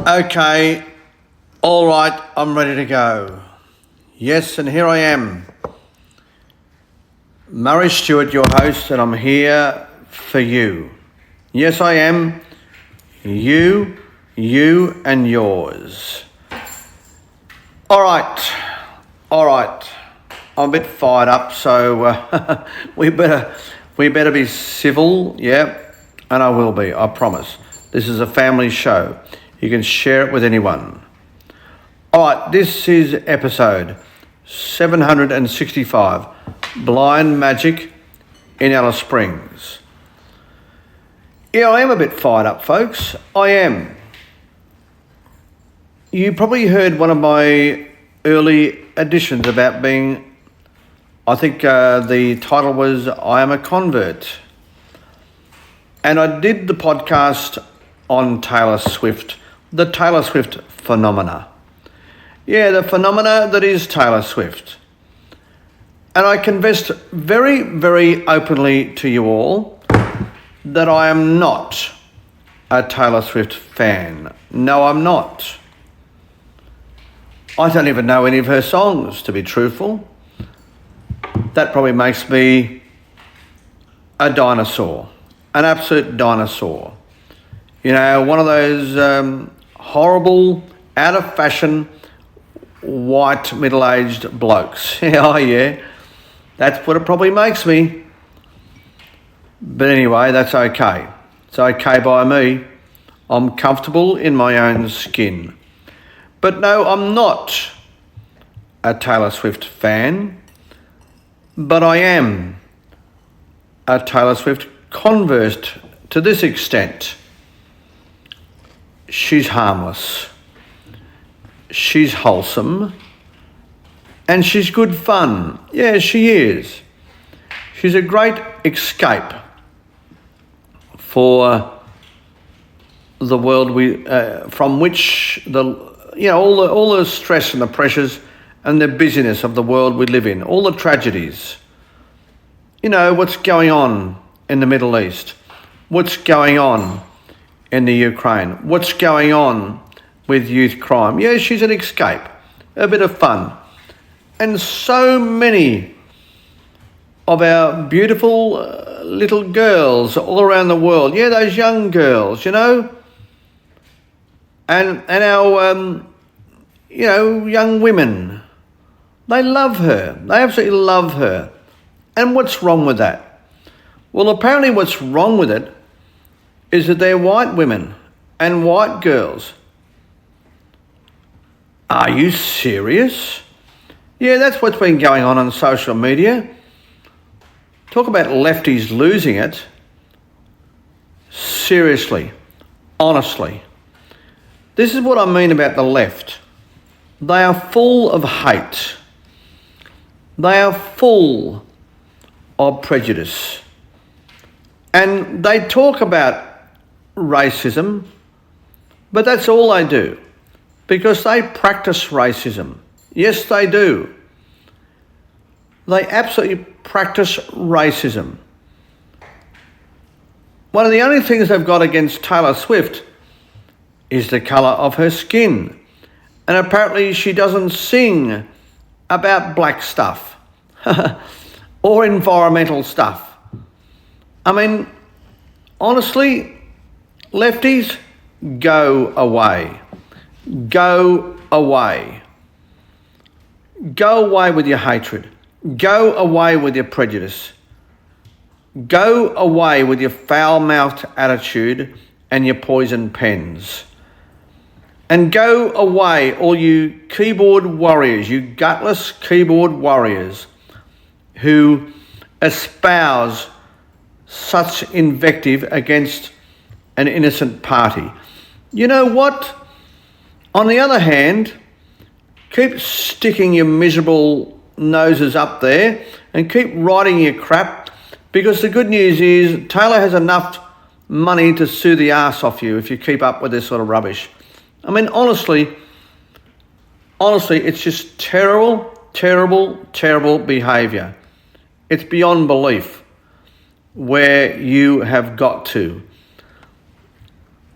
Okay, all right, I'm ready to go. Yes, and here I am, Murray Stewart, your host, and I'm here for you. Yes, I am. You, and yours. All right. I'm a bit fired up, so we better be civil, yeah, and I will be, I promise. This is a family show. You can share it with anyone. All right, this is episode 765, Blind Magic in Alice Springs. Yeah, I am a bit fired up, folks. I am. You probably heard one of my early editions about being, I think the title was I Am a Convert. And I did the podcast on Taylor Swift, the Taylor Swift phenomena. Yeah, the phenomena that is Taylor Swift. And I confessed very, very openly to you all that I am not a Taylor Swift fan. No, I'm not. I don't even know any of her songs, to be truthful. That probably makes me a dinosaur, an absolute dinosaur. You know, one of those horrible, out-of-fashion, white, middle-aged blokes. Oh, yeah, that's what it probably makes me. But anyway, that's okay. It's okay by me. I'm comfortable in my own skin. But no, I'm not a Taylor Swift fan, but I am a Taylor Swift convert to this extent. She's harmless, she's wholesome, and she's good fun. Yeah, she is. She's a great escape for the world from which all the stress and the pressures and the busyness of the world we live in, all the tragedies. You know, what's going on in the Middle East, what's going on in the Ukraine, what's going on with youth crime. Yeah, she's an escape, a bit of fun. And so many of our beautiful little girls all around the world, yeah, those young girls, you know, and our, young women, they love her. They absolutely love her. And what's wrong with that? Well, apparently what's wrong with it is that they're white women and white girls. Are you serious? Yeah, that's what's been going on social media. Talk about lefties losing it. Seriously, honestly. This is what I mean about the left. They are full of hate. They are full of prejudice. And they talk about racism, but that's all they do, because they practice racism. Yes, they do. They absolutely practice racism. One of the only things they've got against Taylor Swift is the colour of her skin. And apparently she doesn't sing about black stuff or environmental stuff. I mean, honestly, lefties, go away. Go away. Go away with your hatred. Go away with your prejudice. Go away with your foul-mouthed attitude and your poison pens. And go away, all you keyboard warriors, you gutless keyboard warriors who espouse such invective against an innocent party. You know what? On the other hand, keep sticking your miserable noses up there and keep writing your crap, because the good news is Taylor has enough money to sue the arse off you if you keep up with this sort of rubbish. I mean, honestly, it's just terrible, terrible, terrible behaviour. It's beyond belief where you have got to.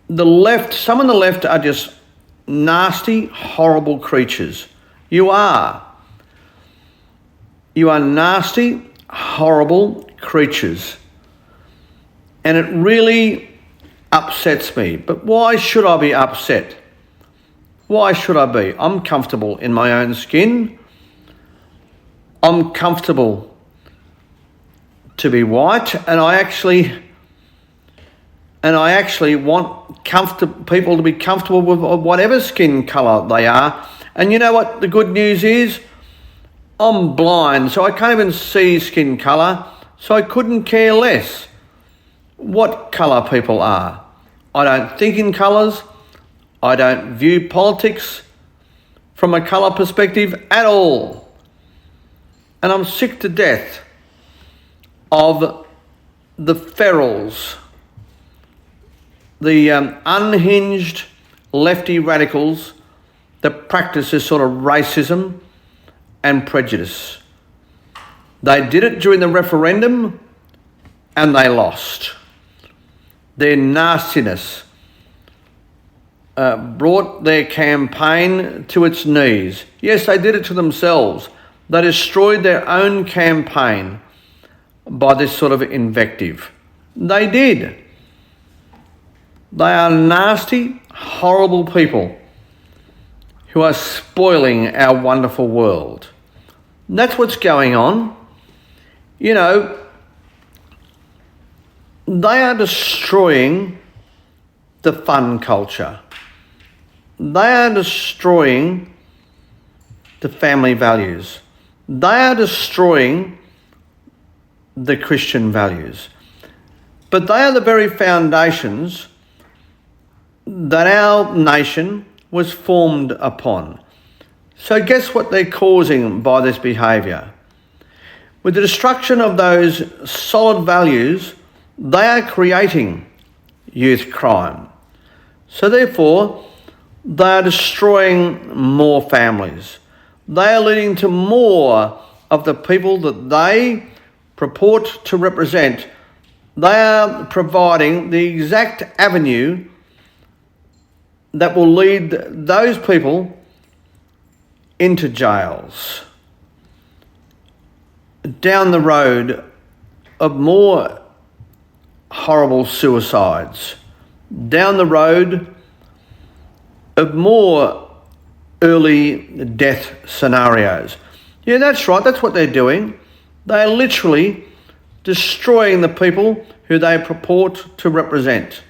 The left, some on the left are just nasty, horrible creatures. You are. You are nasty, horrible creatures. And it really upsets me. But why should I be upset? Why should I be? I'm comfortable in my own skin. I'm comfortable to be white, and I actually want people to be comfortable with whatever skin colour they are. And you know what the good news is? I'm blind, so I can't even see skin colour, so I couldn't care less what colour people are. I don't think in colours. I don't view politics from a colour perspective at all. And I'm sick to death of the ferals, the unhinged lefty radicals that practice this sort of racism and prejudice. They did it during the referendum and they lost. Their nastiness brought their campaign to its knees. Yes, they did it to themselves. They destroyed their own campaign by this sort of invective. They did. They are nasty, horrible people who are spoiling our wonderful world. That's what's going on. You know, they are destroying the fun culture. They are destroying the family values. They are destroying the Christian values. But they are the very foundations that our nation was formed upon. So guess what they're causing by this behaviour? With the destruction of those solid values, they are creating youth crime. So therefore, they are destroying more families. They are leading to more of the people that they purport to represent. They are providing the exact avenue that will lead those people into jails, down the road of more horrible suicides, down the road of more early death scenarios. Yeah, that's right, that's what they're doing. They are literally destroying the people who they purport to represent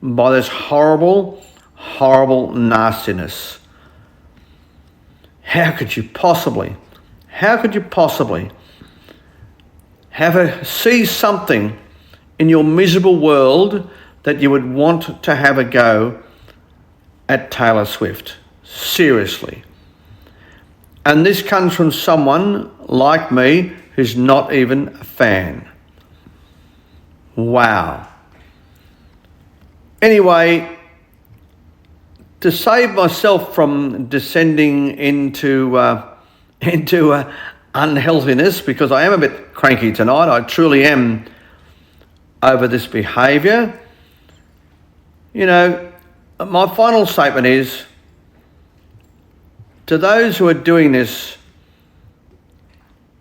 by this horrible nastiness. How could you possibly see something in your miserable world that you would want to have a go at Taylor Swift? Seriously. And this comes from someone like me who's not even a fan. Wow. Anyway, to save myself from descending into unhealthiness, because I am a bit cranky tonight, I truly am, over this behaviour. You know, my final statement is, to those who are doing this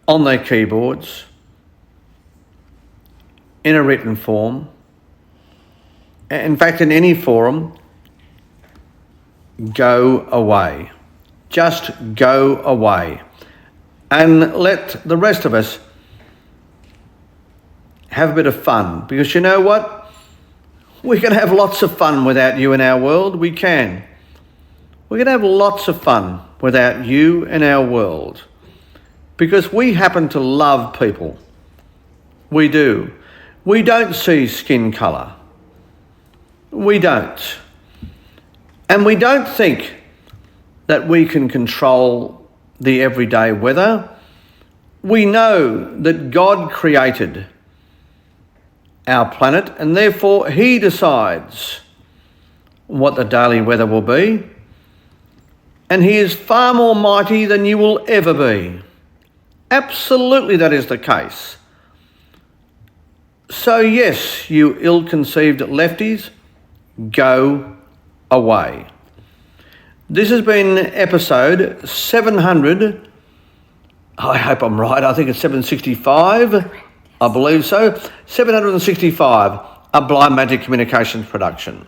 on their keyboards, in a written form, in fact in any forum, go away. Just go away. And let the rest of us have a bit of fun. Because you know what? We can have lots of fun without you in our world. We can. We can have lots of fun without you in our world. Because we happen to love people. We do. We don't see skin colour. We don't. And we don't think that we can control the everyday weather. We know that God created our planet and therefore He decides what the daily weather will be. And He is far more mighty than you will ever be. Absolutely that is the case. So yes, you ill-conceived lefties, go away. This has been episode 700. I hope I'm right. I think it's 765. I believe so. 765, a Blind Magic Communications production.